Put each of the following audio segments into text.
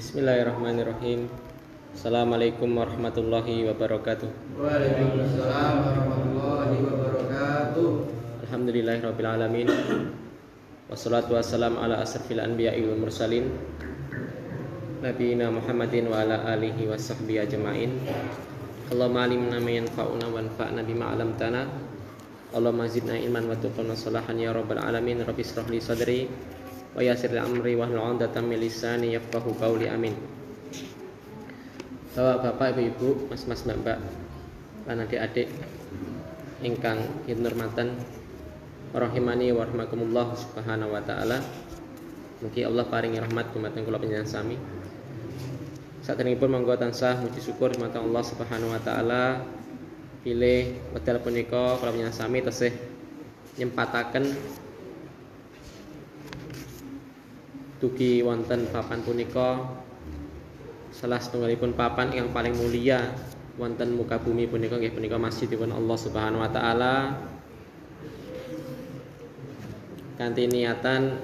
Bismillahirrahmanirrahim. Assalamualaikum warahmatullahi wabarakatuh. Waalaikumsalam warahmatullahi wabarakatuh. Alhamdulillahirabbil alamin. Wassalatu wassalamu ala asrofil anbiya'i wal mursalin nabiyina Muhammadin wa ala alihi washabbihi ajmain. Allahumma alimna ma yanfa'una wanfa'na bima 'allamtana. Allahumma zidna ilman wa tuqan wa salahan ya rabbal alamin. Rabbi ishrah li sadri wa yassir li amri wahlul 'uqdatam min lisani yafqahu qawli. Amin. Bapak, Ibu, Mas-mas, Mbak-mbak, lan adik-adik ingkang kinurmatan rahimani wa rahimakumullah subhanahu wa ta'ala. Mugi Allah paringi rahmat dumateng kula panjenengan sami. Saderengipun monggo tansah muji syukur dumateng Allah subhanahu wa ta'ala pilih wedal punika kula panjenengan sami tesih nyempataken dugi wonten papan punika salah setunggalipun papan yang paling mulia wonten muka bumi punika nggih punika masjidipun Allah Subhanahu wa taala kanthi niatan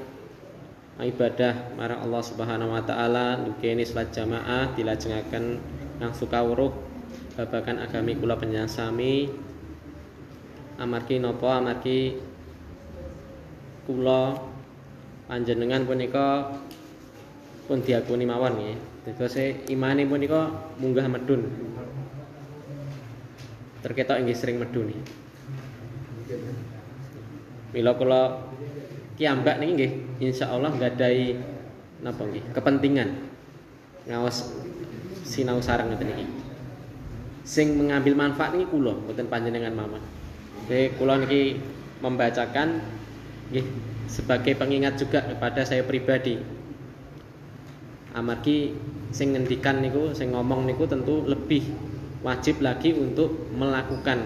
ibadah marang Allah Subhanahu wa taala nggeni salat jamaah dilajengaken nang sukawruh babagan agami kula panjenengan sami amargi napa amargi kula panjenengan punika pun diakuni mawon nggih. Dados imane punika munggah medun. Terketok inggih sering medun. Mila kula kiambak niki nggih insyaallah nggadahi napa nggih kepentingan ngaos sinau sareng ngoten niki. Sing mengambil manfaat niki kula mboten panjenengan mawon. Jadi kula niki membacakan nggih sebagai pengingat juga kepada saya pribadi. Amargi sing ngendikan niku, sing ngomong niku tentu lebih wajib lagi untuk melakukan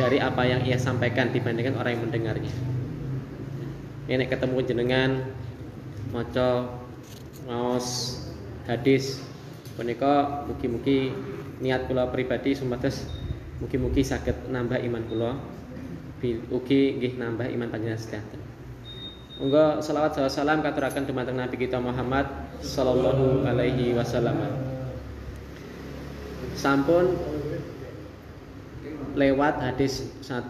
dari apa yang ia sampaikan dibandingkan orang yang mendengarnya. Ini ketemu jenengan maca ngaos hadis punika mugi-mugi niat kula pribadi sumados mugi-mugi saged nambah iman kula, ugi nggih nambah iman panjenengan sedaya. Monggo selawat salam katuraken dumateng Nabi kita Muhammad sallallahu alaihi wasallam. Sampun lewat hadis 1,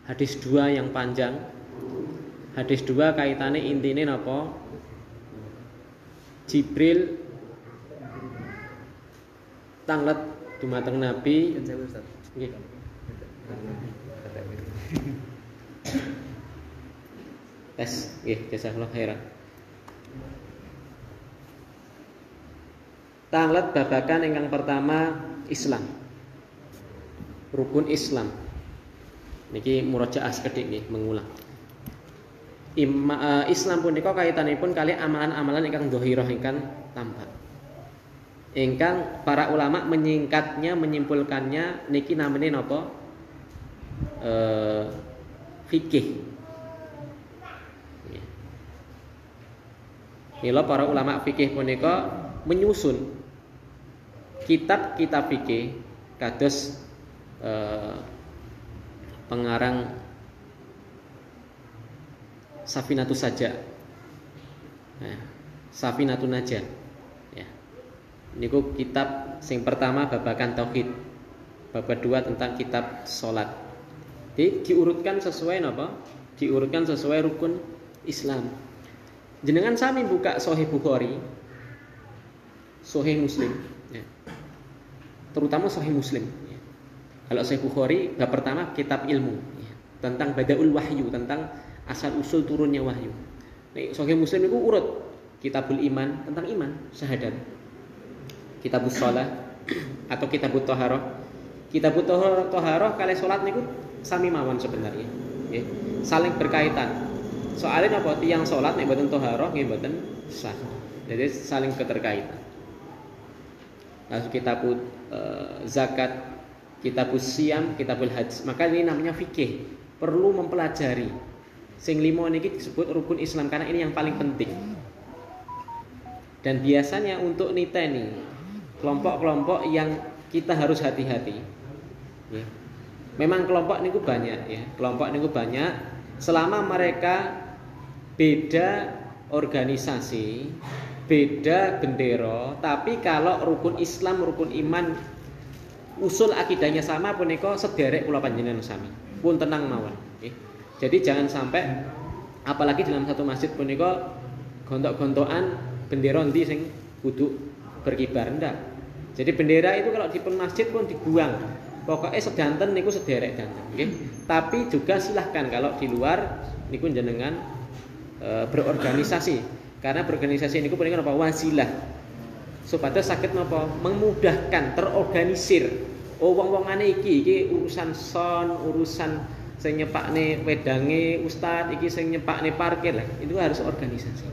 hadis 2 yang panjang. Hadis 2 kaitane intine napa? Jibril tanglet dumateng Nabi. Nggih. Tes, nggih, jazakallahu khairan. Tanglet babakan ingkang pertama Islam. Rukun Islam. Niki murojaah sekedhik nggih mengulang. Islam punika kaitanipun kali amalan-amalan ingkang dhahirah ingkang tampak. Ingkang para ulama menyingkatnya, menyimpulkannya niki namine napa? Fikih. Mila para ulama fikih punika menyusun kitab-kitab fikih kados pengarang Safinatus Saja, Safinatun Najah. Ya. Niku kitab sing pertama babakan tauhid, bab kedua tentang kitab salat. Jadi diurutkan sesuai napa? Diurutkan sesuai rukun Islam. Jenengan sami buka Sahih Bukhari, Sahih Muslim, ya. Terutama Sahih Muslim. Ya. Kalau Sahih Bukhari bab pertama kitab ilmu, ya. Tentang Badaul Wahyu, tentang asal usul turunnya wahyu. Nek Sahih Muslim itu urut Kitabul Iman tentang iman, syahadat. Kitabus Shalah atau Kitabut Thaharah. Kitabut Thaharah kali salat niku sami mawon sebenarnya, ya. Saling berkaitan. Soalnya napa tiyang salat nek mboten thaharah nggih mboten sah. Jadi saling keterkaitan. Lalu kitabut zakat, kitabus siam, kitabul haji. Maka ini namanya fikih. Perlu mempelajari. Sing limo niki disebut rukun Islam karena ini yang paling penting. Dan biasanya untuk niteni kelompok-kelompok yang kita harus hati-hati. Ya. Memang kelompok niku banyak ya. Kelompok niku banyak selama mereka beda organisasi, beda bendera, tapi kalau rukun Islam, rukun iman, usul akidahnya sama punika sederek kula panjenengan sami. Pun tenang mawon, nggih. Jadi jangan sampai apalagi dalam satu masjid punika gontok-gontokan bendera endi sing kudu berkibar ndak. Jadi bendera itu kalau di masjid pun dibuang. Pokoknya sedanten niku sederek danten, nggih. Tapi juga silahkan kalau di luar niku jenengan berorganisasi. Karena berorganisasi niku punika napa wasilah. Supaya sakit napa memudahkan, terorganisir. Oh wong-wongane iki urusan son, urusan sing nyepakne wedange ustad, iki sing nyepakne parkir lah. Itu harus organisasi.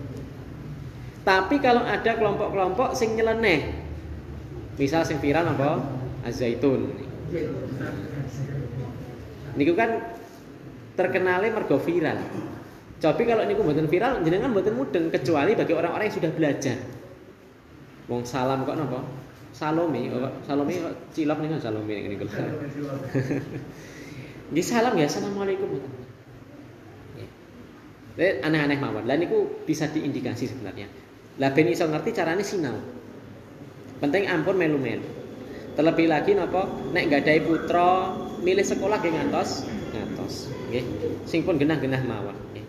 Tapi kalau ada kelompok-kelompok sing nyeleneh. Misal sing viral apa? Az-Zaitun. Niku kan terkenalnya mergo viral. Tapi kalau niku mboten viral, jenengan mboten mudeng kecuali bagi orang-orang yang sudah belajar. Wong salam kok napa? Salome kok cilok niku Salome niku. Nggih salam ya, assalamualaikum. Nggih. Aneh-aneh mawon. Lah niku bisa diindikasi sebenarnya. Lah ben iso ngerti carane sinau. Penting ampun melu-melu. Terlebih lagi napa nek nggadahi putra milih sekolah nggih ngantos nggih sing pun genah-genah mawon nggih.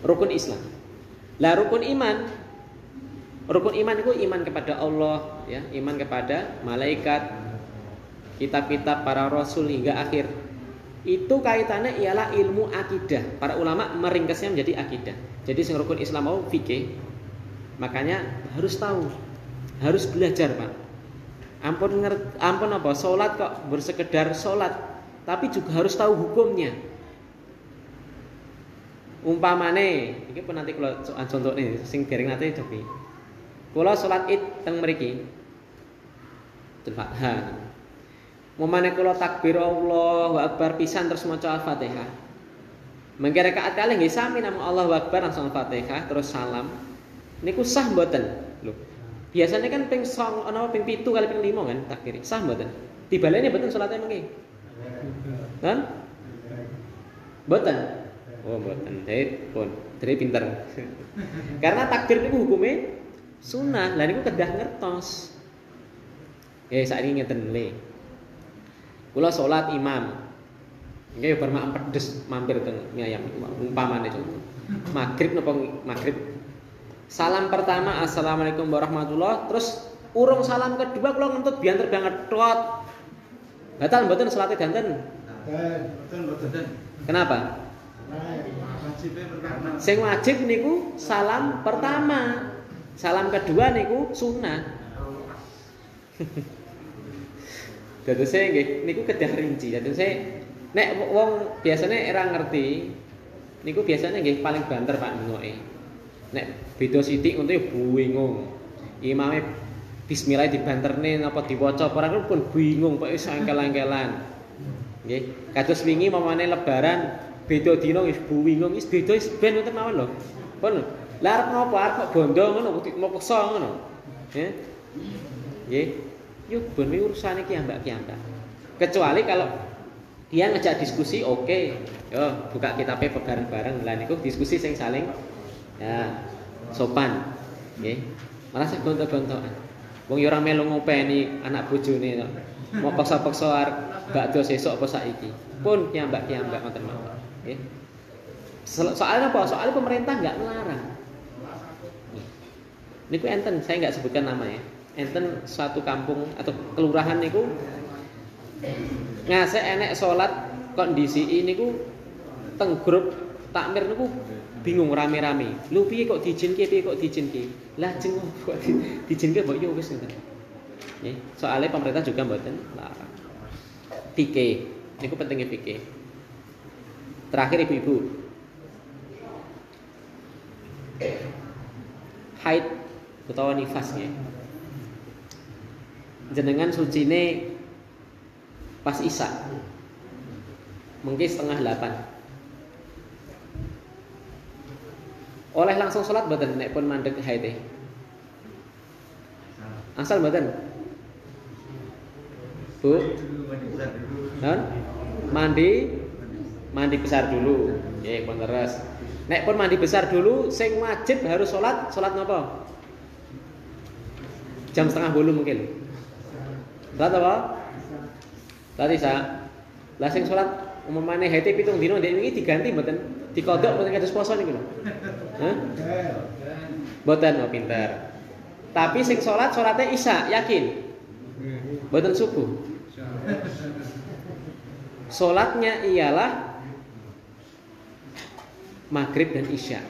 Rukun Islam. Lah rukun iman itu iman kepada Allah ya, iman kepada malaikat, kitab-kitab para rasul hingga akhir. Itu kaitannya ialah ilmu akidah. Para ulama meringkasnya menjadi akidah. Jadi sing rukun Islam mau fikih. Makanya harus tahu, harus belajar, Pak. Ampun apa? Salat kok bersekedar salat, tapi juga harus tahu hukumnya. Umpamane, iki pun nanti kula contone sing dereng nate cobi. Kula salat Id teng mriki. Al-Fatihah. Momane kula takbir Allahu Akbar pisan terus maca Al-Fatihah. Mangke rakaat kalih nggih sami namung Allahu Akbar langsung Al-Fatihah terus salam. Niku sah mboten? Lho. Biasanya kan ping 9 ana ping 7 kali ping 5 kan takbir. Sah mboten? Dibaleni mboten salate mengki? Kan? Mboten. Oh, mboten. Dari pinter. Karena takbir niku hukume sunah. Lah niku kedah ngertos. Saiki ngeten le. Kula salat imam. Nggih bar mak pedes mampir teng nyayam umpamane contoh. Maghrib napa maghrib salam pertama assalamualaikum warahmatullah, terus urung salam kedua kula ngentut bianter banget tot. Batal mboten salate danten? Mboten. Kenapa? Sing wajib niku salam pertama. Salam kedua niku sunnah. Dadose nggih niku kedah rinci. Dadose nek wong biasane ora ngerti niku biasanya nggih paling banter Pak ngoke. Nek beda sithik ngono ya bingung. Imame bismillah dibanterne napa diwaca ora pun bingung kok iso engkel-engkelan. Nggih, kados wingi mamane lebaran beda dina wis bingung, wis beda wis ben ngoten mawon lho. Pun lha arep napa arep kok bondo ngono mau peksa ngono. Nggih. Nggih. Yo ben urusane kiambak-kiambak. Kecuali kalau dia ngejak diskusi oke. Yo buka kitabnya bareng-bareng. Lah niku diskusi sing saling ya sopan, nggih. Malah sak gontok-gontokan. Wong ya ora melu ngopeni anak bojone kok. Mau paksa-paksa arep bakdo sesuk apa saiki. Pun kiambak-kiambak ngoten mawon, nggih. Soalnya apa? Soalnya pemerintah enggak melarang. Niku enten, saya enggak sebutkan nama ya. Enten suatu kampung atau kelurahan niku ngasih enek salat kondisi niku teng grup takmir niku bingung rame-rame. Lho piye kok dijinke, piye kok dijinke? Lah jeng kok dijinke mbok yo wis ngoten. Nggih, soalnya pemerintah juga mboten larang. Fikih, niku pentingnya fikih. Terakhir ibu-ibu. Haid utawa nifas nggih. Jenengan sucine pas Isya. Mungkin 7:30. Oleh langsung sholat mboten nek pun mandeg haid. Asal mboten. Bu. Non? Mandi besar dulu. Nggih, pun terus. Nek pun mandi besar dulu, sing wajib harus sholat napa? Jam 7:30 mungkin. Salat apa? Salat Isya. Lah sing sholat umumane haite 7 dina ndek wingi diganti mboten dikodhok mboten kados poso niku lho. Hah? Mboten oh pinter. Tapi sing sholatnya Isya, yakin? Mboten subuh. Sholatnya ialah maghrib dan isya.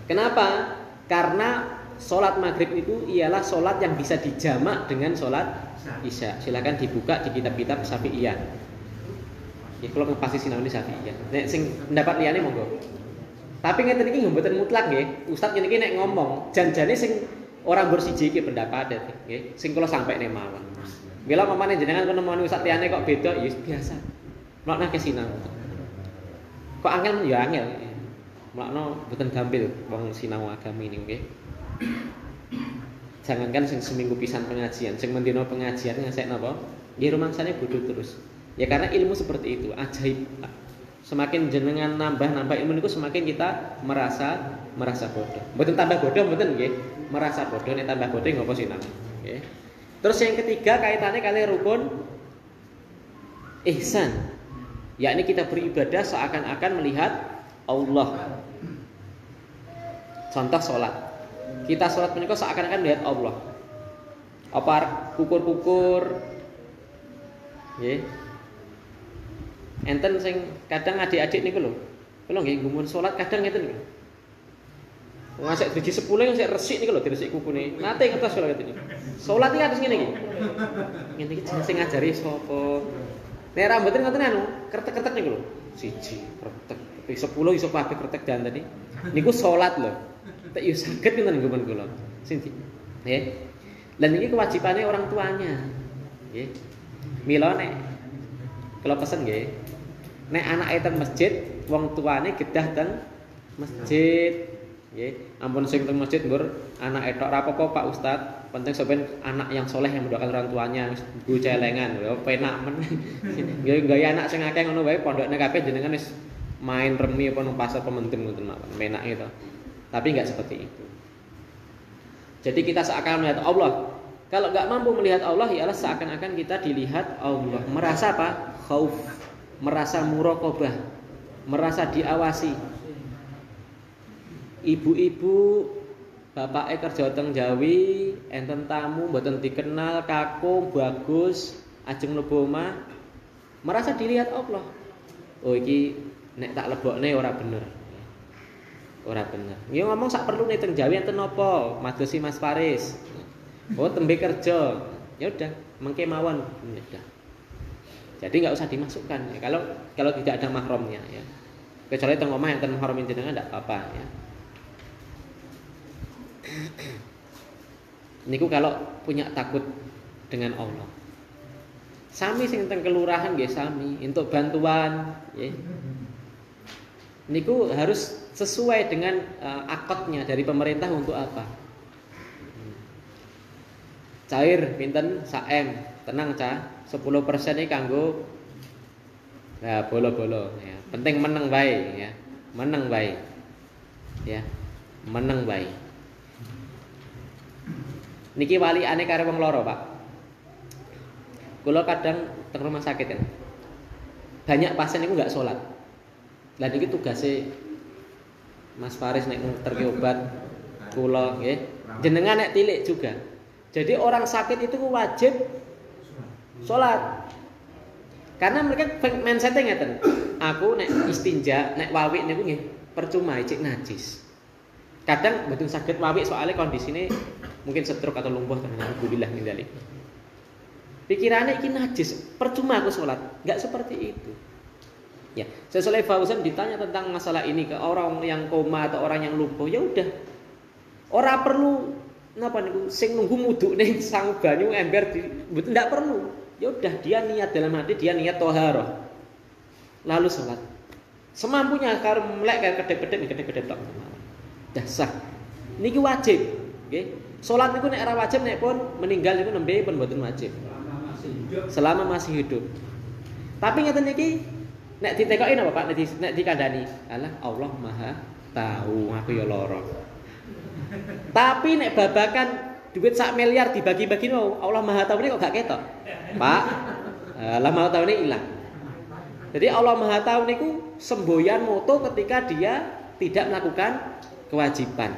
Kenapa? Karena sholat maghrib itu ialah sholat yang bisa dijamak dengan sholat isya. Silakan dibuka di kitab-kitab Syafi'iyah. Ya kalau pasti sinau ini Syafi'iyah. Nek sing pendapat liyane monggo. Tapi ngeten iki mboten mutlak nggih. Ustaz ngene iki nek ngomong janjane sing ora mbur siji iki pendapat nggih. Sing kula sampekne mawon. Mila mamane jenengan kono nemoni ustaz liyane kok beda ya biasa. Mlakna ke sinau. Kok angel ya angel. Mlakno mboten gampil wong sinau agama ini nggih. Jangankan sing seminggu pisan pengajian, sing mendino pengajian ngasek napa? Nggih rumangsane bodho terus. Ya karena ilmu seperti itu, ajaib. Semakin jenengan nambah ilmu niku semakin kita merasa bodoh. Mboten tambah bodoh mboten nggih. Merasa bodoh nek tambah bodoh ngopo sinau. Nggih. Terus yang ketiga kaitannya kali rukun ihsan. Yakni kita beribadah seakan-akan melihat Allah. Contoh sholat. Kita sholat menika seakan-akan melihat Allah. Apa kukur-kukur. Nggih. Enten sing kadang adik-adik niku lho. Kula nggih gumun sholat kadang ngeten niku. Ngasek driji 10 sing resik niku lho diresik kukune. Nate ngetos kula ngeten iki. Sholat iki harus ngene iki. Ngene iki sing ngajari sapa? Nek rambuté ngoten anu, kretek-kretek niku lho. Siji, kretek. 10 iso kabeh kretek dan tadi. Niku salat lho. Tek yo saged pinten nggumun kula. Sing nggih. Lan iki kewajibane orang tuanya. Nggih. Mila nek kula pesen nggih. Nek anake teng masjid, wong tuane gedah teng masjid. Nggih. Ampun sing teng masjid nggur anake tok ra apa-apa Pak Ustaz. Penting sampean anak yang soleh yang mendoakan orang tuanya nggo celengan lho penak men. Nggih gaya anak sing akeh ngono wae pondokne kabeh jenengan wis main remi apa nang pasar pemendem ngoten mawon. Menak gitu. Tapi enggak seperti itu. Jadi kita seakan melihat Allah. Kalau enggak mampu melihat Allah ialah seakan-akan kita dilihat Allah. Merasa apa? Khauf, merasa muraqabah, merasa diawasi. Ibu-ibu bapake kerja teng Jawi, enten tamu mboten dikenal, kakung, bagus, ajeng mlebu omah, merasa dilihat Allah. Oh iki nek tak lebokne ora bener. Ora bener. Nggih ngomong sak perlune teng Jawi enten napa? Madosi Mas Faris. Oh tembe kerja. Ya udah, mengke mawon. Ya udah. Jadi enggak usah dimasukkan ya. Kalau tidak ada mahramnya ya. Kecuali teng omah enten mahram jenengan enggak apa-apa ya. Niku kalau punya takut dengan Allah. Sami sing teng kelurahan nggih sami, entuk bantuan nggih. Niku harus sesuai dengan akadnya dari pemerintah untuk apa? Cair pinten sak-M. Tenang Cah, 10% iki kanggo bolo-bolo ya. Penting meneng bae ya. Meneng bae. Ya. Meneng bae. Niki waliane kare wong loro, Pak. Kula kadang teng rumah sakit kan. Banyak pasien niku enggak salat. Lah niki tugase Mas Faris nek ngerti obat kula nggih. Jenengan nek tilik juga. Jadi orang sakit itu wajib salat. Karena mereka mindset-e ngeten. Aku nek istinja, nek wawik niku nggih percuma cek najis. Kadang mboten saged wawik soalnya kondisine mungkin stroke atau lumpuh karena alhamdulillah min dzalik. Pikirannya iki najis, percuma aku salat. Enggak seperti itu. Ya, Syekh Shalih Fauzan ditanya tentang masalah ini ke orang yang koma atau orang yang lumpuh, ya udah. Ora perlu napa niku sing nunggu mudune sang banyu ember di mboten ndak perlu. Ya udah dia niat dalam hati, dia niat thaharah. Lalu salat. Semampunya karo melek kaya kedep-kedep tok. Dah sah. Niki wajib, nggih. Salat niku nek ora wajib nek pun meninggal niku nembe pun mboten wajib. Selama masih hidup. Tapi ngeten niki Nek ditekoki napa Pak? Nek dikandani, alah Allah Maha tahu, aku ya lara. Tapi nek babakan duit 1 miliar dibagi-bagi Allah Maha tahu ini kok gak ketok. Pak, Allah Maha tahu ini hilang. Jadi Allah Maha tahu niku semboyan moto ketika dia tidak melakukan kewajiban.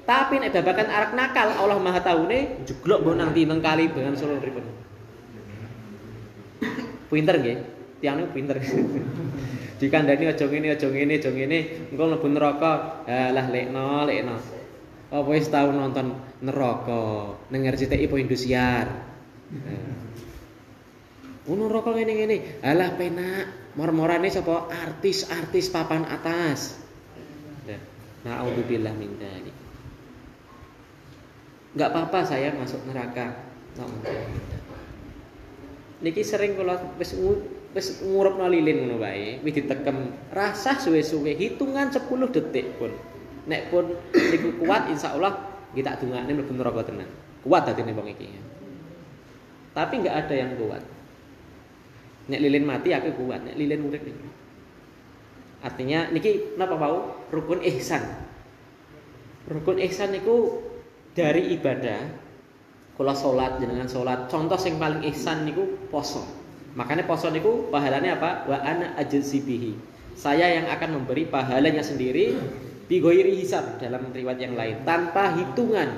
Tapi nek babakan arak nakal Allah Maha tahu ne jeglok mbok nang tineng kali dengan solo pripun. Pinter nggih. Tiang niku pinter. Dikandani aja ngene, engko mlebu neraka. Lah lekno. Apa wis tau nonton neraka ning RCTI po Indosiar. Neraka ngene. Alah penak. Mor-morane sapa artis papan atas. Na'udzubillah min dzalik. Enggak apa-apa saya masuk neraka. Niki sering kula wis ngurupno lilin ngono wae, wis ditekem rasah suwe-suwe hitungan 10 detik pun. Nek pun niku kuat insyaallah nggih tak dongakne mlebu neraka tenan. Kuat dadine wong iki. Tapi enggak ada yang kuat. Nek lilin mati aku kuat, nek lilin urip niku. Artinya niki napa wau rukun ihsan. Rukun ihsan niku dari ibadah. Kula salat jenengan salat, contoh sing paling ihsan niku poso. Makanya poso niku pahalanya apa? Wa ana ajzibihi. Saya yang akan memberi pahalanya sendiri bi ghairi hisab dalam riwayat yang lain, tanpa hitungan.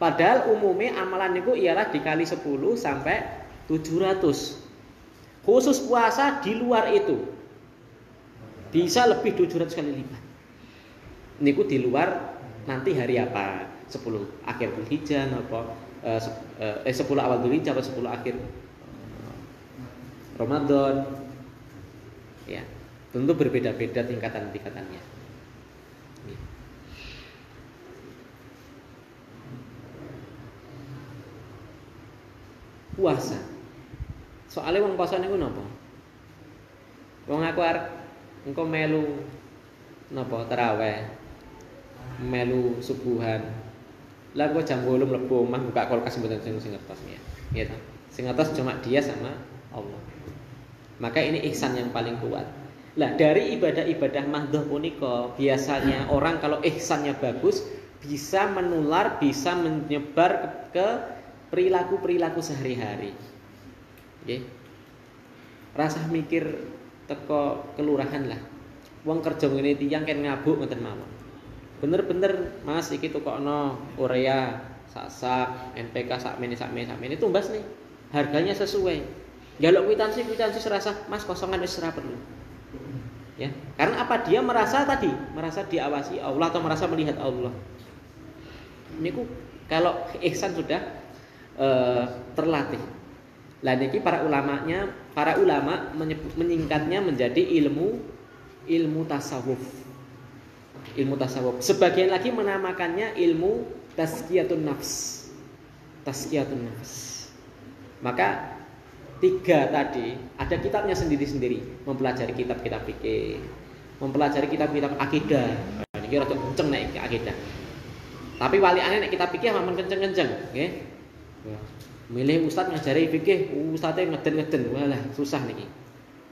Padahal umumnya amalan niku ialah dikali 10 sampai 700. Khusus puasa di luar itu bisa lebih 700 kali lipat. Niku di luar nanti hari apa? 10 akhir Dzulhijjah apa 10 awal Dzulhijjah atau 10 akhir Ramadan. Ya, tentu berbeda-beda tingkatan-tingkatannya. Puasa. Soalnya wong puasa niku napa? Wong aku arep engko melu napa tarawih, melu subuhan. Lah kok jam 8 mlebu omah buka kulkas mboten sing ngertos ya. Iya ta? Sing ngertos cuma dia sama Allah. Maka ini ihsan yang paling kuat. Lah dari ibadah-ibadah mahdhah punika biasanya orang kalau ihsannya bagus bisa menular, bisa menyebar ke perilaku-perilaku sehari-hari. Nggih. Rasah mikir teko kelurahan lah. Wong kerja ngene tiyang kan ngabuk ngoten mawon. Bener-bener Mas iki tukokno urea, sak-sak, NPK sakmene tumbas nih. Harganya sesuai. Njaluk kwitansi serasa Mas kosongan wis ora perlu. Ya, karena apa? Dia merasa diawasi Allah atau merasa melihat Allah. Niku kalau ihsan sudah terlatih. Lah niki para ulama menyingkatnya menjadi ilmu tasawuf. Ilmu tasawuf. Sebagian lagi menamakannya ilmu tazkiyatun nafs. Maka 3 tadi ada kitabnya sendiri-sendiri, mempelajari kitab-kitab fikih, mempelajari kitab-kitab akidah. Niki rada kenceng nek akidah. Tapi waliane nek kitab fikih aman kenceng-kenceng, nggih. Milih ustaz ngajari fikih, ustaznya ngeden-ngeden, walah susah niki.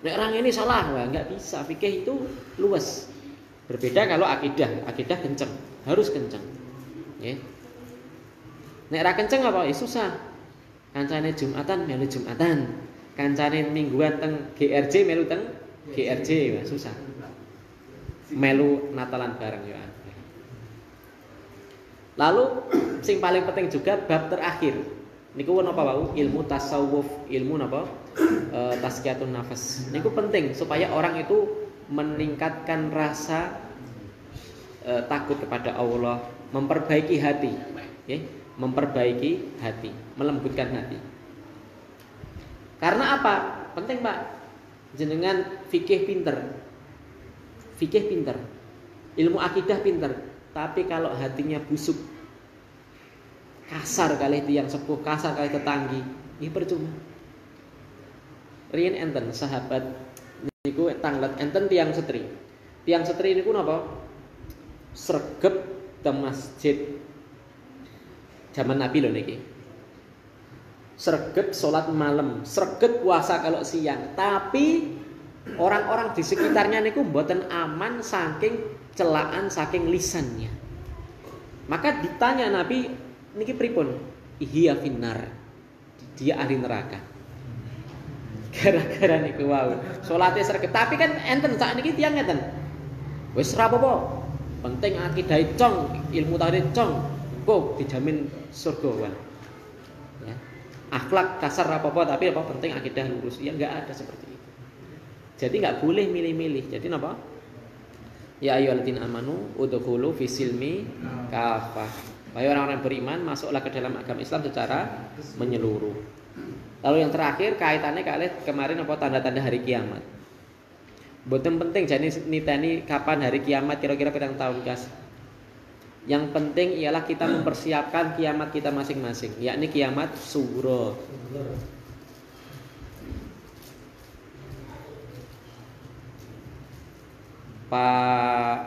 Nek orang ini salah, wah enggak bisa. Fikih itu luas. Berbeda kalau akidah kenceng, harus kenceng. Nggih. Nek ra kenceng apa? Ya susah. Kancane Jumatan melu Jumatan. Kancane mingguan teng GRJ melu teng GRJ, wah susah. Melu Natalan bareng ya. Lalu sing paling penting juga bab terakhir. Niku napa wau? Ilmu tasawuf, ilmu napa? Tazkiyatun nafas. Niku penting supaya orang itu meningkatkan rasa takut kepada Allah, memperbaiki hati, okay? Memperbaiki hati, melembutkan hati. Karena apa? Penting Pak. Jenengan fikih pinter, ilmu akidah pinter, tapi kalau hatinya busuk, kasar kali tiyang sepuh, kasar kali tetanggi, ini percuma. Riyen enten sahabat niku tanglet enten tiang setri. Tiang setri niku napa? Sregep teng masjid. Zaman Nabi lho niki. Sregep salat malam, sregep puasa kalau siang, tapi Orang-orang di sekitarnya niku mboten aman saking celaan saking lisannya. Maka ditanya Nabi niki pripun? Ihya finnar. Dia ahli neraka. Gara-gara niku wau. Salate sregep. Tapi kan enten sak niki tiyang ngeten. Wis ora apa-apa. Penting akidahe cong, ilmu tauhid cong. Kok dijamin surga wan. Ya. Akhlak kasar apa-apa tapi apa penting akidah lurus. Ya enggak ada seperti itu. Jadi enggak boleh milih-milih. Jadi napa? Ya ayyuhalladzina amanu udkhulu fisilmi kafah. Wahai orang-orang beriman, masuklah ke dalam agama Islam secara menyeluruh. Lalu yang terakhir kaitannya kali kemarin apa tanda-tanda hari kiamat. Mboten penting jane niteni kapan hari kiamat kira-kira pirang tahun kas. Yang penting ialah kita mempersiapkan kiamat kita masing-masing, yakni kiamat sughra. Pak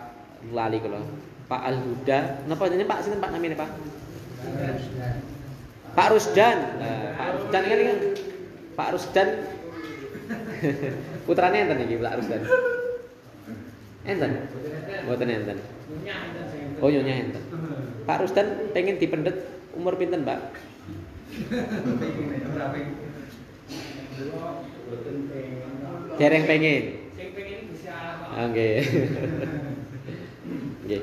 lali kula. Pak Al-Huda. Napa jenenge Pak sinten Pak namine Pak? Pak Rusdan. Pak Rusdan kan Pak Rusdan. Putrane enten iki Pak Rusdan. Enten. Mboten enten. Oh nyonya enten. Pak Rusdan pengen dipendet umur pinten, Pak? Dereng pengen. Sing pengen bisa ala. Nggih. Nggih.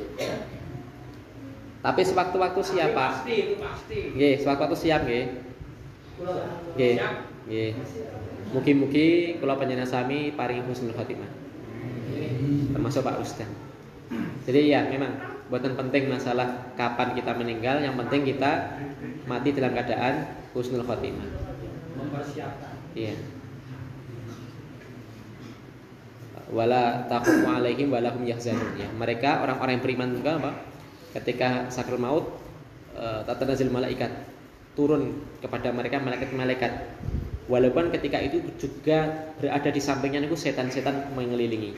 Tapi sewaktu-waktu siap, Pak. Pasti. Nggih, sewaktu-waktu siap nggih. Nggih. Nggih. Mugi-mugi kula panjenengan sami paringi husnul khotimah. Termasuk Pak Ustaz. Jadi ya memang buatan penting masalah kapan kita meninggal, yang penting kita mati dalam keadaan husnul khotimah. Mempersiapkan. Iya. Wala taqum alaihim wala hum yahzanun ya. Mereka orang-orang yang beriman juga apa? Ketika sakral maut tatanazil malaikat turun kepada mereka malaikat-malaikat. Walaupun ketika itu juga berada di sampingnya niku setan-setan mengelilingi.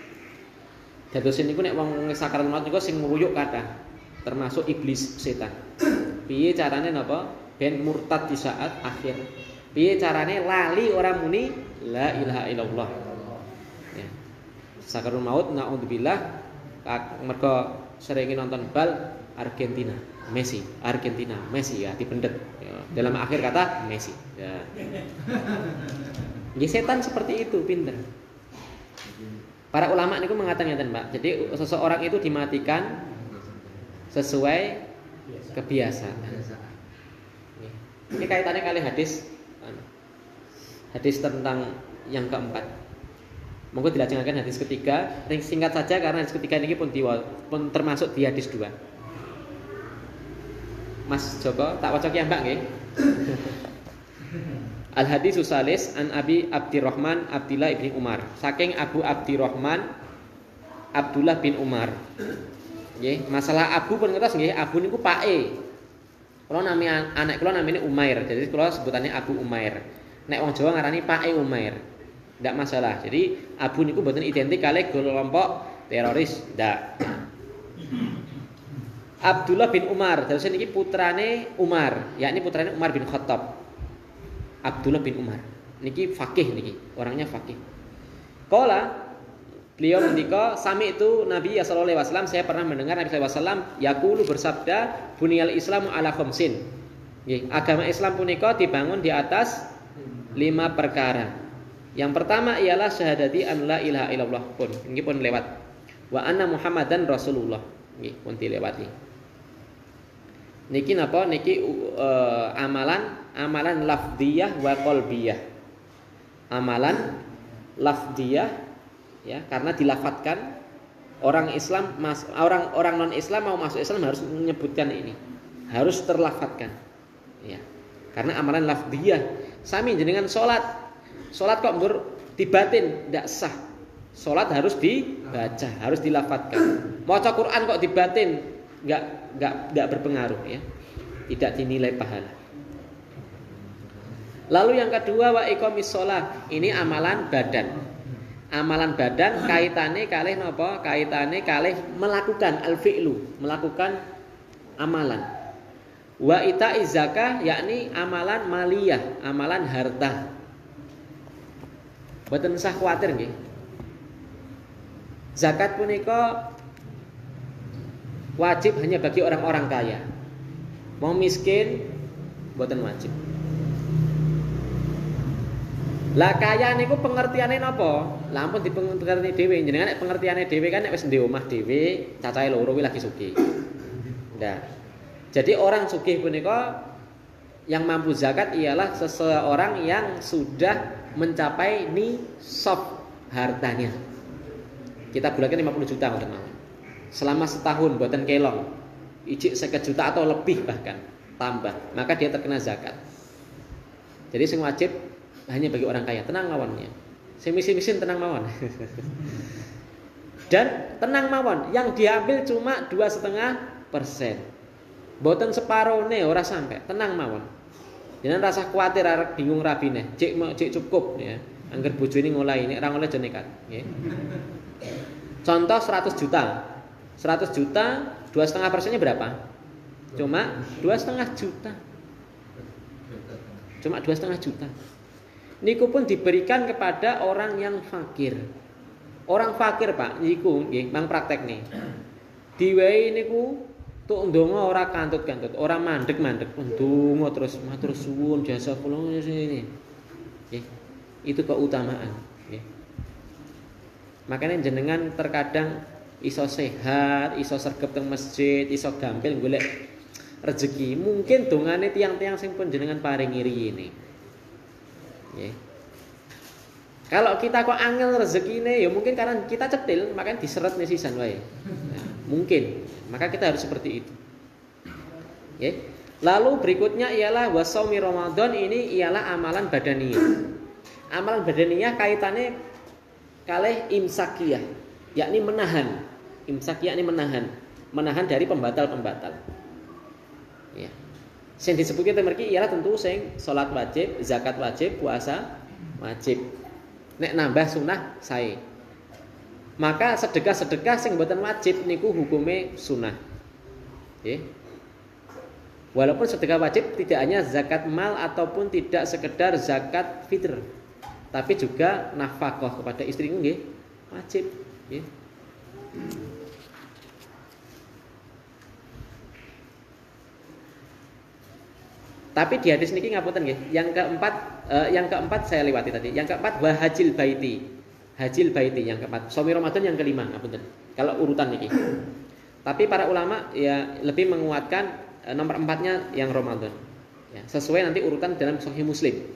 Dados niku nek wong sakral maut niku sing nguyuk kathah, termasuk iblis setan. Piye carane napa? Ben murtad di saat akhir. Piye carane lali orang muni la ilaha illallah. Ya. Sakarul maut naudzubillah mergo sering nonton bal Argentina Messi ya dipendet ya. Dalam akhir kata Messi ya. Nggih setan seperti itu pinter. Para ulama niku mengatakan ngeten, Pak. Jadi seseorang itu dimatikan sesuai kebiasaan. Ini kaitannya kali hadis tentang yang keempat. Monggo dilajengaken hadis ketiga, ring singkat saja karena hadis ketiga ini pun termasuk di hadis 2. Mas Joko, tak waca ki Mbak nggih. Al hadisus salis an Abi Abdurrahman Abdullah bin Umar. Saking Abu Abdurrahman Abdullah bin Umar. Nggih, masalah Abu pun ngertos nggih, Abu niku pake. Kula nami anak kula namine Umair. Jadi kula sebutannya Abu Umair. Nek wong Jawa ngarani pake Umair. Ndak masalah. Jadi Abu niku mboten identik kali kelompok teroris, ndak. Abdullah bin Umar, terus niki putrane Umar, yakni putrane Umar bin Khattab. Abdullah bin Umar. Niki fakih niki, orangnya fakih. Qala beliau ngendika, sami itu Nabi sallallahu alaihi wasallam, saya pernah mendengar Nabi sallallahu alaihi wasallam yaqulu bersabda, buniyal islamu ala khamsin. Nggih, agama Islam punika dibangun di atas 5 perkara. Yang pertama ialah syahadati an la ilaha illallah pun. Nggih pun lewat. Wa anna Muhammadan Rasulullah. Nggih pun dilewati. Niki napa? Niki amalan lafdiyah wa qalbiyah. Amalan lafdiyah ya, karena dilafatkan orang Islam orang non Islam mau masuk Islam harus menyebutkan ini. Harus terlafatkan. Ya. Karena amalan lafdiyah. Sami jenengan salat. Salat kok mbur dibatin ndak sah. Salat harus dibaca, harus dilafatkan. Maca Quran kok dibatin enggak berpengaruh ya. Tidak dinilai pahala. Lalu yang kedua wa iqamis shalah. Ini amalan badan. Amalan badan kaitannya kalih napa? Kaitannya kalih melakukan al-fi'lu, melakukan amalan. Wa ita'iz zakah yakni amalan maliyah, amalan harta. Mboten usah kuwatir nggih. Zakat punika wajib hanya bagi orang-orang kaya. Mau miskin mboten wajib. Lah kaya niku pengertiane napa? Lah ampun dipengerti dhewe. Jenengan nek pengertiane dhewe kan nek wis ndek omah dhewe, cacahe loro kuwi lagi sugih. Nah. Jadi orang sugih punika yang mampu zakat ialah seseorang yang sudah mencapai nisab hartanya. Kita bulatkan 50 juta ngoten mawon. Selama setahun mboten kelong. Ijik 50 juta atau lebih bahkan tambah, maka dia terkena zakat. Jadi sing wajib hanya bagi orang kaya, tenang mawonnya. Sing miskin tenang mawon. Dan tenang mawon, yang diambil cuma 2,5%. Mboten separone ora sampai, tenang mawon. Jangan rasa khawatir arek bingung rabine. Cek cukup ya. Angger bojone ngolai nek ora ngoleh aja nekat, nggih. Contoh 100 juta. 100 juta 2,5%-nya berapa? Cuma 2,5 juta. Cuma 2,5 juta. Niku pun diberikan kepada orang yang fakir. Orang fakir, Pak, niku nggih, mang praktek nih. Diwehi niku tuk ndonga ora kantut-kantut, ora mandek-mandek, ndonga terus matur suwun jasa kula ini. Nggih. Itu keutamaan, nggih. Makanya jenengan terkadang iso sehat, iso sregep teng masjid, iso gampil golek rezeki. Mungkin dongane tiang-tiang sing pun jenengan paringi riyene. Nggih. Kalau kita kok angel rezekine ya mungkin karena kita cetil, makanya diseret nih sisan wae. Nah, mungkin. Maka kita harus seperti itu. Oke. Lalu berikutnya ialah wasaumi Ramadan, ini ialah amalan badaniyah. Amalan badaniyah kaitannya kalih imsakiyah, yakni menahan. Imsakiyah ini menahan dari pembatal-pembatal. Ya. Sing disebutke mriki ialah tentu sing salat wajib, zakat wajib, puasa wajib. Nek nambah sunah sae. Maka sedekah-sedekah sing mboten wajib niku hukume sunah. Nggih. Walaupun sedekah wajib tidak hanya zakat mal ataupun tidak sekedar zakat fitr, tapi juga nafkah kepada istri nggih wajib, nggih. Tapi di hadis niki ngapunten nggih. Yang keempat saya lewati tadi. Yang keempat wa hajil baiti. Hajil baiti yang keempat. Shaumi Ramadan yang kelima, ngapunten. Kalau urutan niki. Tapi para ulama ya lebih menguatkan nomor 4-nya yang Ramadan. Ya, sesuai nanti urutan dalam Sahih Muslim.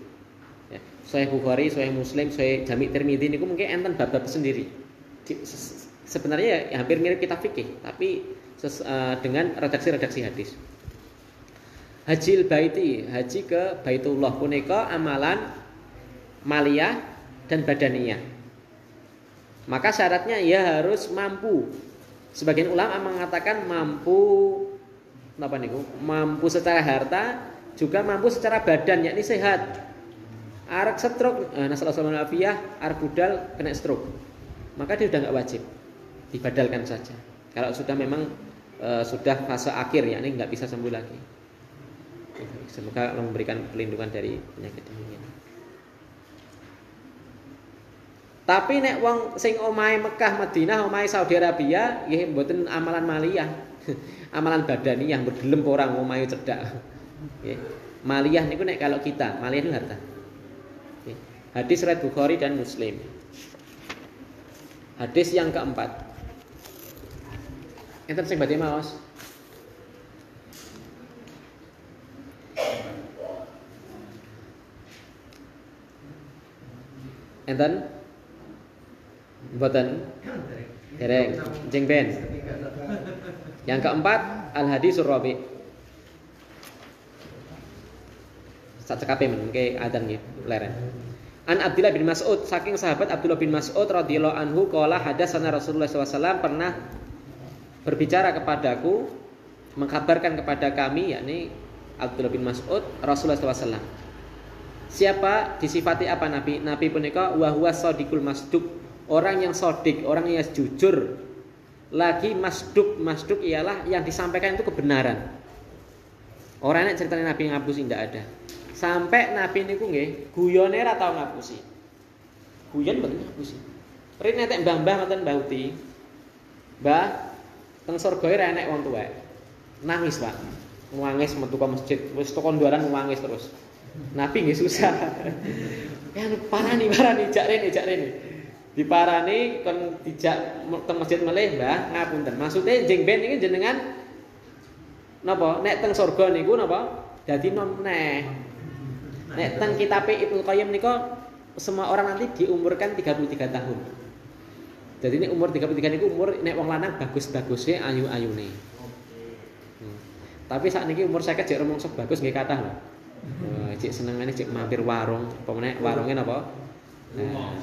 Ya, Sahih Bukhari, Sahih Muslim, Sahih Jami' Tirmidzi niku mungkin enten bab-bab sendiri. Sebenarnya ya hampir mirip kitab fikih, tapi dengan redaksi-redaksi hadis. Hajil baiti, haji ke Baitullah punika amalan maliyah dan badaniyah. Maka syaratnya ia harus mampu. Sebagian ulama mengatakan mampu napa niku? Mampu secara harta, juga mampu secara badan, yakni sehat. Arek stroke, nasallallahu alaihi arek budal kena stroke. Maka dia sudah enggak wajib. Dibadalkan saja. Kalau sudah memang sudah fase akhir, yakni enggak bisa sembuh lagi. Semoga Allah memberikan perlindungan dari penyakit ini. Tapi nek wong sing omahe Mekah, Madinah, omahe Saudi Arabia, nggih mboten amalan maliyah. Amalan badaniyah bergelem orang omahe cedak. Nggih. Maliyah niku nek kalau kita, maliyah itu harta. Nggih. Hadis riwayat Bukhari dan Muslim. Hadis yang keempat. Enten sing badhe maos. Enten mboten dereng jeng ben. Yang keempat al hadisur rabi. Sacekape mengke adzan nggih leren. An Abdullah bin Mas'ud, saking sahabat Abdullah bin Mas'ud radhiyallahu anhu qala hadatsana Rasulullah SAW pernah berbicara kepadaku, mengkabarkan kepada kami, yakni Abdullah bin Mas'ud, Rasulullah SAW. Siapa disifati apa Nabi? Nabi punika wa huwa shadiqul masduq, orang yang sodik, orang yang jujur. Lagi masduq, masduq ialah yang disampaikan itu kebenaran. Orang yang ceritanya Nabi ngapusi tidak ada. Sampai Nabi niku nggih guyone ra tau ngapusi. Guyon mboten ngapusi. Rene nek mbah-mbah ngoten Mbah Uti. Mbah, teng surga ora enek wong tuwek. Nangis, Pak. Nangis metu ka masjid, wis teko ndalan nangis terus. Nabi nggih susah. Ya parani jak rene. Diparani kon dijak teng masjid melih, Mbah, ngapunten. Maksude jeng ben iki jenengan napa? Nek teng surga niku napa? Dadi nom neh. Nek teng kitabe Ibnu Qayyim nika semua orang nanti diumurkan 33 tahun. Jadi ini umur 33 niku umur nek wong lanang bagus-bagusnya ayu-ayune. Tapi saat ini umur 50 jek rumangsa bagus nggih kathah lho. Cek senengane cek mampir warung, apa meneh warunge napa? Nah.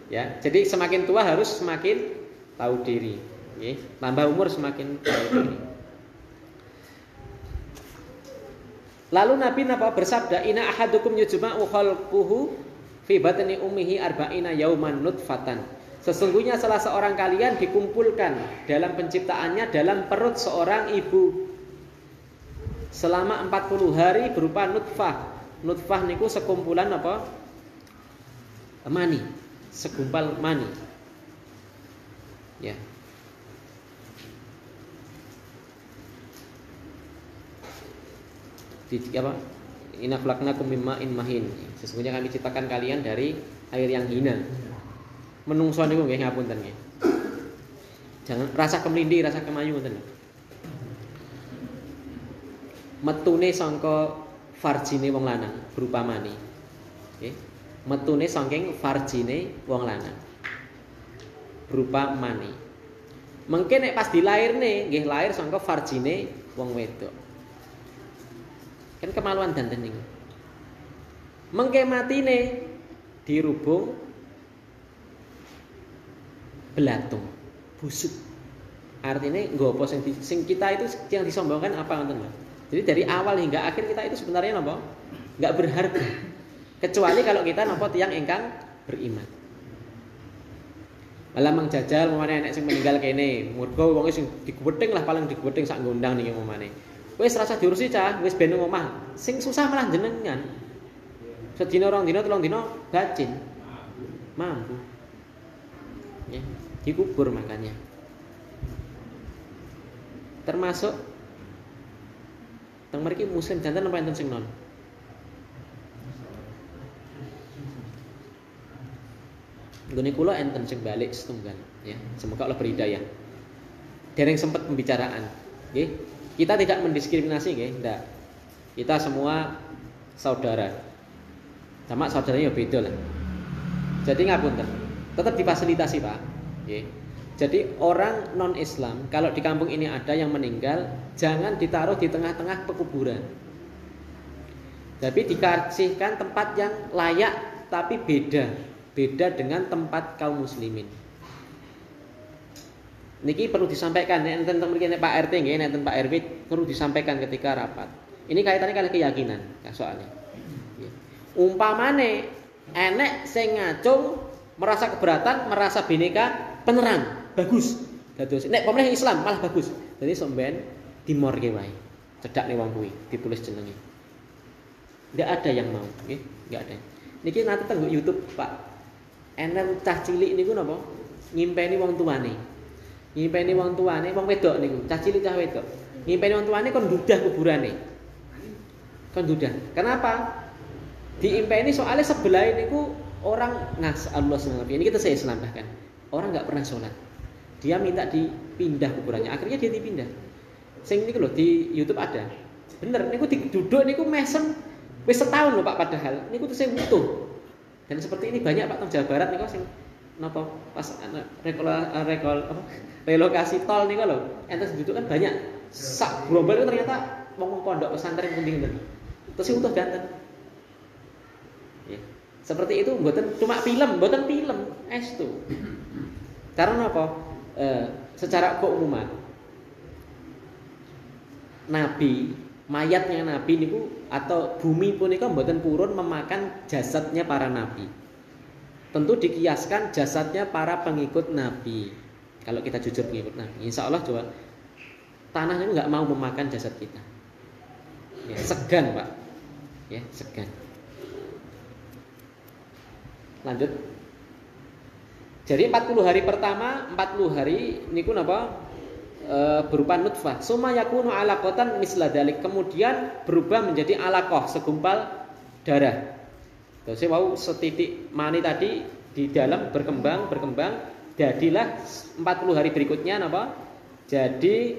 Ya, jadi semakin tua harus semakin tahu diri, nggih. Tambah umur semakin tahu diri. Lalu Nabi napa bersabda, "Inna ahadukum yujma'u khalquhu fi batni ummihi arba'ina yauman nutfatan." Sesungguhnya salah seorang kalian dikumpulkan dalam penciptaannya dalam perut seorang ibu selama 40 hari berupa nutfah. Nutfah niku sekumpulan apa? Mani, segumpal mani. Ya. Apa? Inna khalaqnakum mim ma'in mahin. Sesungguhnya kami ciptakan kalian dari air yang hina. Menungso niku nggih ngapunten nggih. Jangan rasa kemlindi, rasa kemayu ngoten. Metune sangka farjine wong lanang berupa mani. Nggih. Metune saking farjine wong lanang berupa mani. Mengke nek pas dilairne nggih lahir sangka farjine wong wedok. Kan kemaluan danten niku. Mengke matine dirubung belatung, busuk. Artinya nggo apa sing kita itu yang disombongkan apa ngoten, Mas? Jadi dari awal hingga akhir kita itu sebenarnya napa? Enggak berharga. Kecuali kalau kita napa tiyang ingkang beriman. Malah mengjajal memane enek sing meninggal kene, murga wong sing digwething lah paling digwething sak gondang niki memane. Wis rasa diurusi cah, wis ben omah. Sing susah malah jenengan. Sedina rong dina, telung dina bacin. Mampu. Ya, dikubur makanya. Termasuk teng mriki muslim janten apa enten sing non? Nggone kula enten sing balik setunggal, ya. Semoga Allah berhidayah. Dereng sempat pembicaraan, nggih. Kita tidak mendiskriminasi, nggih, ndak. Kita semua saudara. Sama saudaranya ya beda lah. Jadi ngapunten, tetap difasilitasi, Pak. Nggih. Jadi orang non-Islam kalau di kampung ini ada yang meninggal, jangan ditaruh di tengah-tengah pekuburan. Tapi dikasihkan tempat yang layak tapi beda dengan tempat kaum muslimin. Niki perlu disampaikan enten mriki Pak RT nggih, enten Pak RW perlu disampaikan ketika rapat. Ini kaitannya kali keyakinan soalnya. Umpamane enek sing ngacung merasa keberatan, merasa bineka penerang, bagus. Dados nek pemilih Islam malah bagus. Jadi somben dimorke wae. Cedakne wong kuwi ditulis jenenge. Enggak ada yang mau, nggih, enggak ada. Niki nanti teng YouTube, Pak. Enen cah cilik niku napa? Ngimpeni wong tuane. Ngimpeni wong tuane, wong wedok niku, cah cilik cah wedok. Ngimpeni wong tuane kon dudah kuburane. Kon dudah. Kenapa? Diimpeni soalnya sebelah niku orang Allah SWT. Ini kita saya Islam bahkan. Orang enggak pernah sholat. Dia minta dipindah kuburannya. Akhirnya dia dipindah. Sing niku lho di YouTube ada. Bener niku duduk niku mesem wis setahun lho Pak padahal. Niku tesih utuh. Dan seperti ini banyak Pak teng Jawa Barat niku sing napa pas relokasi tol niku lho. Entes duduk kan banyak. Sak gerombol itu ternyata wong pondok pesantren penting ten. Terus utuh ganten. Ya. Seperti itu mboten cuma film estu. Karena apa? Secara keumuman Nabi, mayatnya Nabi niku atau bumi punika mboten purun memakan jasadnya para nabi. Tentu dikiaskan jasadnya para pengikut Nabi. Kalau kita jujur pengikut Nabi, insya Allah coba tanah itu nggak mau memakan jasad kita. Ya, segan Pak, ya segan. Lanjut. Jadi 40 hari pertama, 40 hari niku napa? Berupa nutfah. Summa yakunu alaqatan misla dalik. Kemudian berubah menjadi alaqah, segumpal darah. Terus mau setitik mani tadi di dalam berkembang, jadilah 40 hari berikutnya napa? Jadi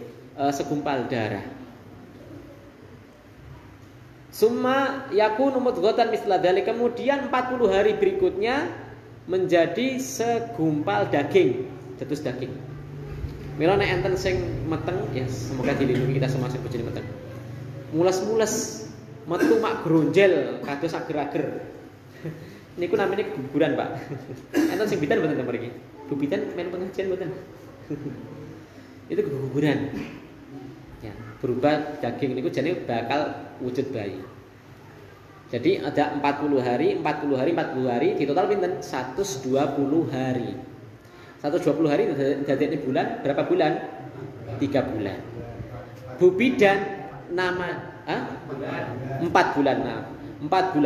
segumpal darah. Summa yakunu mudghatan misla dalik. Kemudian 40 hari berikutnya menjadi segumpal daging, dados daging. Mila nek enten sing meteng, ya semoga dilindungi kita semua sing bojone meteng. Mules-mules, metu mak gronjel kados ager-ager. Niku namanya keguguran, Pak. Enten sing bidan mboten mriki. Bu bidan men pengajian mboten. Itu keguguran. Ya, berubah daging niku jane bakal wujud bayi. Jadi ada 40 hari, di total pinten? 120 hari. 120 hari dadekne bulan, berapa bulan? 3 bulan. Bu bidan nama 4 bulan. Nah, 4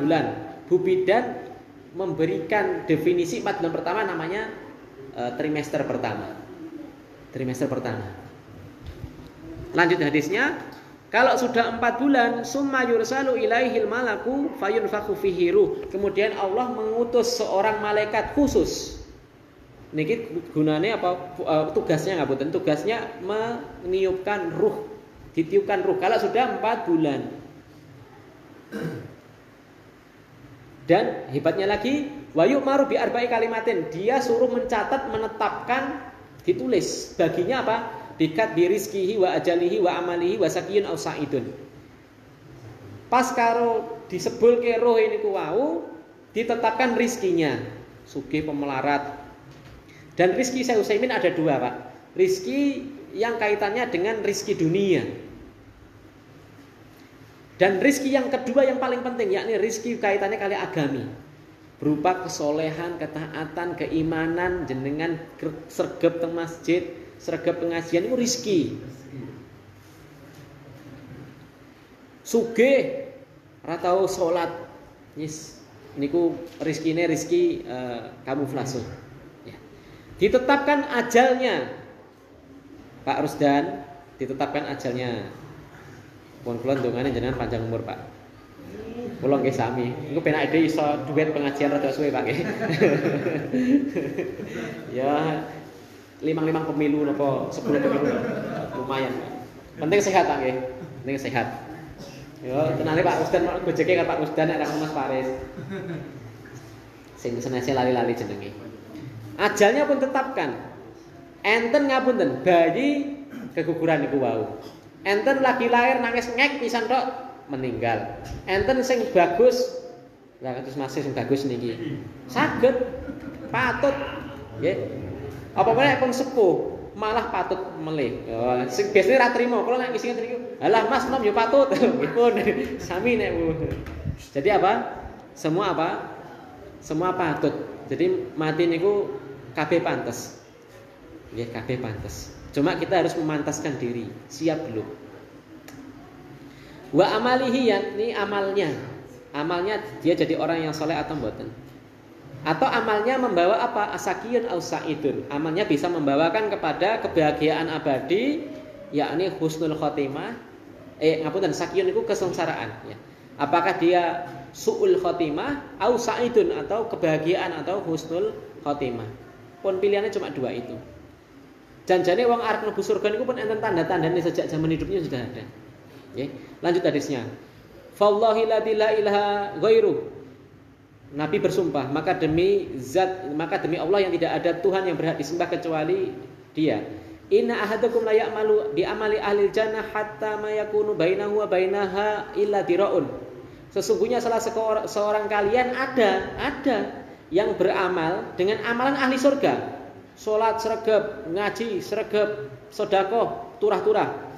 bulan. Bu bidan memberikan definisi 4 bulan pertama namanya trimester pertama. Lanjut hadisnya. Kalau sudah 4 bulan, summa yursalu ilaihil malaku fayunfakhu fihi ruh. Kemudian Allah mengutus seorang malaikat khusus. Niki gunane apa? Tugasnya ngapunten, tugasnya meniupkan ruh, ditiupkan ruh. Kalau sudah 4 bulan. Dan hebatnya lagi, wa yu'maru bi arba'i kalimatin. Dia suruh mencatat, menetapkan, ditulis baginya apa? Bikat birizkihi wa ajalihi wa amalihi wa sakiyun aw sa'idun. Pas karo disebulke roh ini ku wau, ditetapkan rizkinya, sugih pemelarat. Dan rizki Syekh Utsaimin ada 2, Pak. Rizki yang kaitannya dengan rizki dunia. Dan rizki yang kedua yang paling penting, yakni rizki kaitannya kali agami. Berupa kesolehan, ketaatan, keimanan, jenengan sregep teng masjid, sregep pengajian itu rizki. Sugih ora tau salat. Yes, niku rizkine rizki kamuflase. Ya. Ditetapkan ajalnya. Pak Rusdan, ditetapkan ajalnya. Pun kula ndongane jenengan panjang umur, Pak. Kula nggih sami. Niku penak ide iso duet pengajian rada suwe, Pak nggih. Ya 5 pemilu napa 10 pemilu lumayan. Penting sehat Pak nggih. Penting sehat. Yo tenane Pak Usdan gojeke karo Pak Usdan nek Mas Faris. Sing senese lali-lali jenenge. Ajalnya pun tetapkan. Enten ngapunten bayi keguguran niku wau. Enten lagi lahir nangis ngek pisan tok meninggal. Enten sing bagus. Lah kados masih sing bagus niki. Saged patut nggih. Apa meneh pun sepuh malah patut melih. Ya, sing biasane ra trimo, kula nek ngisi ngene iki, "Halah Mas, nom yo patut." Nggih pun sami nek Bu. Jadi apa? Semua patut. Jadi mati niku kabeh pantes. Nggih, kabeh pantes. Cuma kita harus memantaskan diri, siap belum? Wa amalihi yakni amalnya. Amalnya dia jadi orang yang saleh atau mboten? Atau amalnya membawa apa? Asakiyun au sa'idun. Amalnya bisa membawakan kepada kebahagiaan abadi, yakni husnul khotimah. Ngapunten, sakiyun itu kesengsaraan ya. Apakah dia su'ul khotimah au sa'idun, atau kebahagiaan atau husnul khotimah. Pun pilihannya cuma 2 itu. Janjane wong arep mlebu surga niku pun enten tanda-tandane sejak zaman hidupnya sudah ada. Nggih. Lanjut hadisnya. Fallahi la ilaha ghairu. Nabi bersumpah, maka demi Allah yang tidak ada Tuhan yang berhak disembah kecuali Dia. Inna ahadakum la ya'malu bi amali ahli jannah hatta ma yakunu bainahu wa bainaha illa diraun. Sesungguhnya salah seorang kalian ada yang beramal dengan amalan ahli surga. Salat sregep, ngaji sregep, sedekah turah-turah.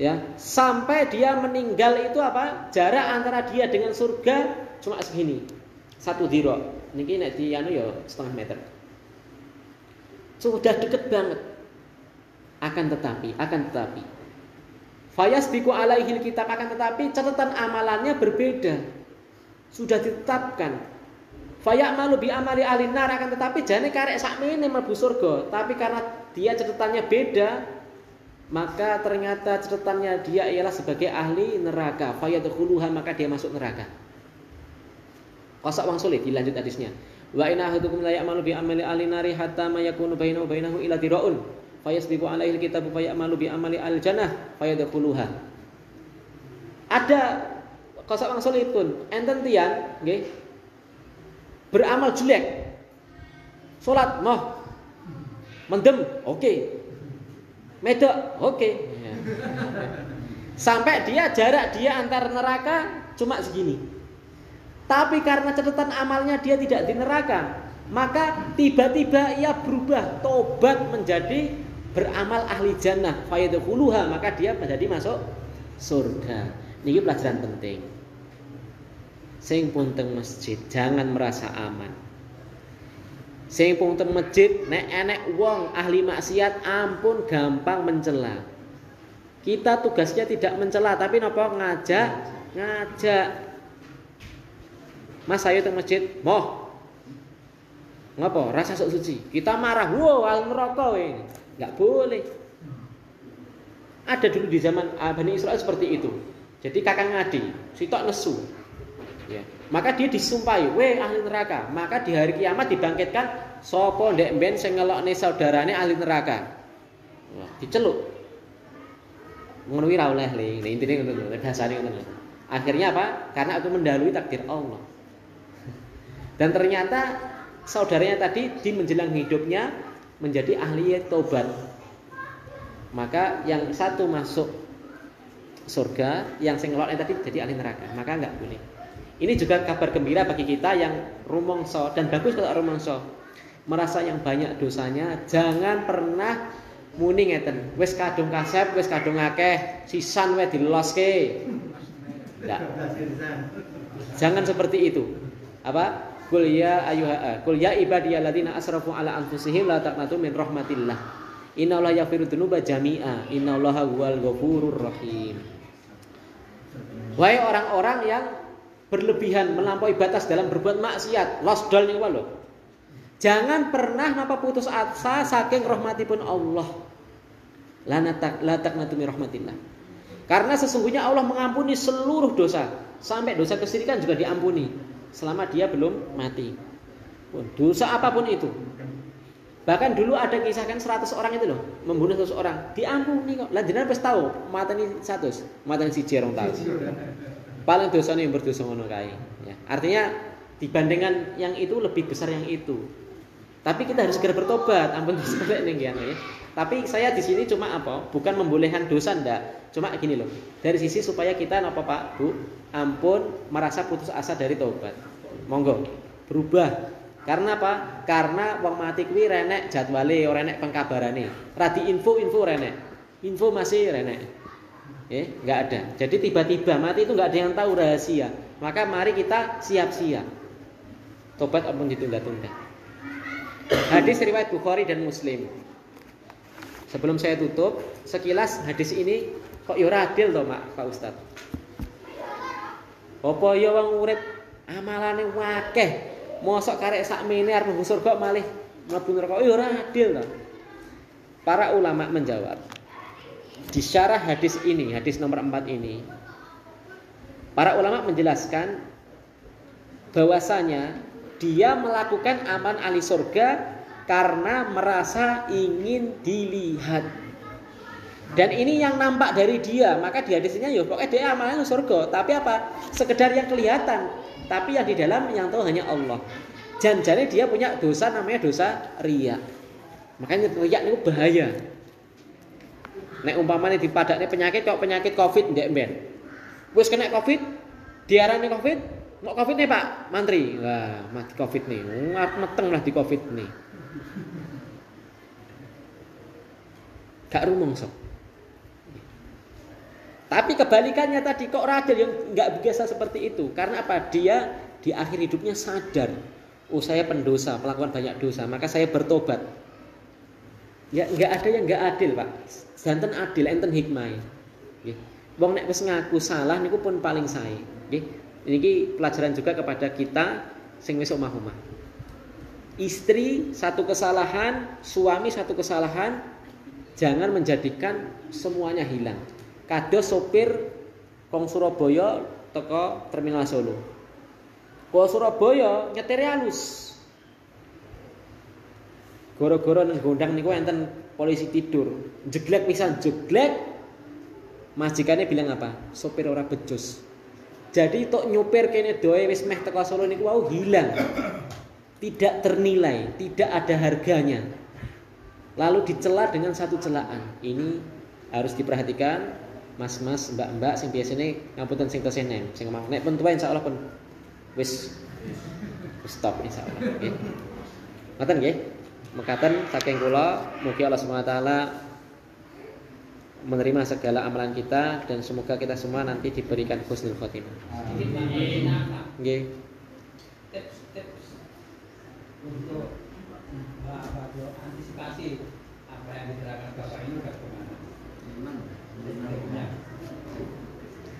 Ya, sampai dia meninggal itu apa? Jarak antara dia dengan surga cuma segini. 1 dhira. Niki nek di anu ya setengah meter. Sudah deket banget. Akan tetapi fayasbiqu alaihil kitab, akan tetapi catatan amalannya berbeda. Sudah ditetapkan. Fayamalu bi amali ahli nar, akan tetapi jane karek sakmene mlebu surga, tapi karena dia catatannya beda, maka ternyata catatannya dia ialah sebagai ahli neraka. Fayadkhuluha, maka dia masuk neraka. Qasak wang sulit dilanjut hadisnya. Wa inna ahadukum la ya'malu bi amali ahli nari hatta ma yakunu bainahu wa bainahu ila diraun fayasbiqu alaihi alkitabu fayamalu bi amali al-jannah fayadkhuluha. Ada qasak wang sulit pun enten tiyang nggih beramal jelek. Salat moh mendem, oke. Medok, oke. Ya. Sampai jarak dia antar neraka cuma segini. Tapi karena catatan amalnya dia tidak di neraka, maka tiba-tiba ia berubah, tobat menjadi beramal ahli jannah, fayadkhuluha, maka dia menjadi masuk surga. Ini pelajaran penting. Sing pun teng masjid jangan merasa aman. Sing pun teng masjid nek enek wong ahli maksiat ampun gampang mencela. Kita tugasnya tidak mencela tapi napa ngajak. Mas ayo teng masjid, moh. Ngapa? Rasa sok suci. Kita marah, wow, al neraka we. Enggak boleh. Ada dulu di zaman Bani Israil seperti itu. Jadi kakang ngadi, sitok nesu. Ya. Maka dia disumpahi, we ahli neraka. Maka di hari kiamat dibangkitkan sapa ndek mben sing ngelokne saudarane ahli neraka. Wah, diceluk. Ngono kuwi ra oleh le. Intine ngono lho, dasare ngono. Akhirnya apa? Karena aku mendahului takdir Allah. Dan ternyata saudaranya tadi di menjelang hidupnya menjadi ahli tobat. Maka yang satu masuk surga, yang sing ngelokne tadi jadi ahli neraka. Maka enggak boleh. Ini juga kabar gembira bagi kita yang rumangsa dan bagus kalau rumangsa. Merasa yang banyak dosanya, jangan pernah muni ngeten. Wis kadung kasep, wis kadung akeh, sisan wae diloske. Enggak. Jangan seperti itu. Apa? Qul ya ibadiyalladzina asrafu ala anfusihim la taqnatu min rahmatillah. Innallaha yaghfiru dzunuba jami'a. Innallaha huwal ghafurur rahim. Wahai orang-orang yang berlebihan melampaui batas dalam berbuat maksiat, losdol niku lho. Jangan pernah napa putus asa saking rahmatipun Allah. La taqnatu min rahmatillah. Karena sesungguhnya Allah mengampuni seluruh dosa, sampai dosa kesyirikan juga diampuni. Selama dia belum mati. Dosa apapun itu. Bahkan dulu ada kisahkan 100 orang itu loh, membunuh 100 orang, diampuni kok. Lah jenengan wis tahu, mateni 100, mateni siji rong tahu. Paling dosane yang berdosa ngono kae, ya. Artinya dibandingkan yang itu lebih besar yang itu. Tapi kita harus segera bertobat, ampun sampai ning ya. Tapi saya di sini cuma apa? Bukan membolehkan dosa ndak. Cuma gini loh. Dari sisi supaya kita napa Pak, Bu, ampun merasa putus asa dari tobat. Monggo, berubah. Karena apa? Karena wong mati kuwi renek jadwale, ora renek pengkabarane. Ra info renek. Info masih renek. Enggak ada. Jadi tiba-tiba mati itu enggak ada yang tahu rahasia. Maka mari kita siap-siap. Tobat ampun ditunda-tunda. Hadis riwayat Bukhari dan Muslim. Sebelum saya tutup, sekilas hadis ini kok ya ora adil to, Pak Ustaz. Apa ya wong urip amalane akeh, mosok karek sakmene arep mlebu surga malih mlebu neraka, ya ora adil to. Para ulama menjawab. Di syarah hadis ini, hadis nomor 4 ini, para ulama menjelaskan bahwasanya dia melakukan amal ahli surga karena merasa ingin dilihat. Dan ini yang nampak dari dia, maka di hadisnya ya pokoknya dia amalnya surga, tapi apa? Sekedar yang kelihatan, tapi yang di dalam yang tahu hanya Allah. Janjane dia punya dosa namanya dosa riya. Makanya riya itu bahaya. Nek umpamane dipadakne penyakit kok penyakit Covid ndek mben. Wis kena Covid, diarani Covid, kok Covid nih Pak Mantri. Wah, mati Covid nih. Meteng lah di Covid nih. Gak rumangsa. Tapi kebalikannya tadi kok radel yang enggak biasa seperti itu. Karena apa? Dia di akhir hidupnya sadar, oh saya pendosa, melakukan banyak dosa, maka saya bertobat. Ya enggak ada yang enggak adil, Pak. Santen adil enten hikmah. Nggih. Wong nek wis ngaku salah niku pun paling sae, nggih. Niki pelajaran juga kepada kita sing wis omah-omah. Istri satu kesalahan, suami satu kesalahan, jangan menjadikan semuanya hilang. Kados sopir kong Surabaya teko terminal Solo. Kok Surabaya nyetir halus. Goro-goro nang gondang niku enten polisi tidur. Jeglek pisan jeglek. Majikane bilang apa? Sopir ora becus. Jadi tok nyupir kene doe wis meh teko Solo niku wau hilang. Tidak ternilai, tidak ada harganya. Lalu dicela dengan satu celaan. Ini harus diperhatikan, mas-mas, mbak-mbak sing biasane ngapunten sing tesih nem, sing ngomong nek pun tuwa insyaallah pun wis stop insyaallah nggih. Ngoten nggih. Mekaten saking kula, mugi Allah Subhanahu wa taala menerima segala amalan kita dan semoga kita semua nanti diberikan husnul khotimah. Nggih. Tips untuk antisipasi apa yang diterangkan Bapak ini bagaimana?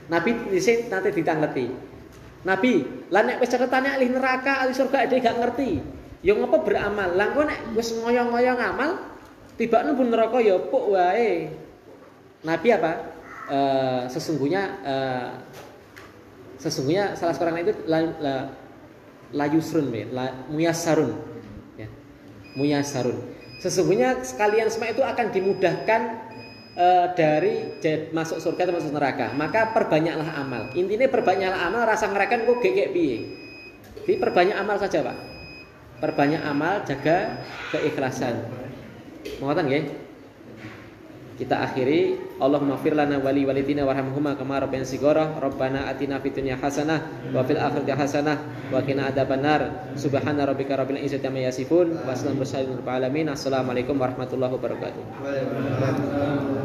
Nabi dhisik nanti ditangleti. Nabi, lah nek wis catetane ahli neraka, ahli surga dhewe gak ngerti. Ya ngapa beramal? Lah kok nek wis ngoyo-ngoyo ngamal, tibane pun neraka ya puk wae. Nabi apa? Sesungguhnya salah seorang itu la yusrun muyassarun ya. Muyassarun. Sesungguhnya sekalian semua itu akan dimudahkan dari masuk surga atau masuk neraka. Maka perbanyaklah amal. Intinya perbanyaklah amal, rasa ngerakan kok gegek piye. Jadi perbanyak amal saja, Pak. Perbanyak amal, jaga keikhlasan. Ngoten nggih? Kita akhiri, Allahumma fir lana wali walidina warhamhuma kama rabbayana shighara. Rabbana atina fid dunya hasanah wa fil akhirati hasanah wa qina adzabannar. Subhana rabbika rabbil izzati amma yasifun wa salamun alal alamin. Assalamualaikum warahmatullahi wabarakatuh. Waalaikumsalam.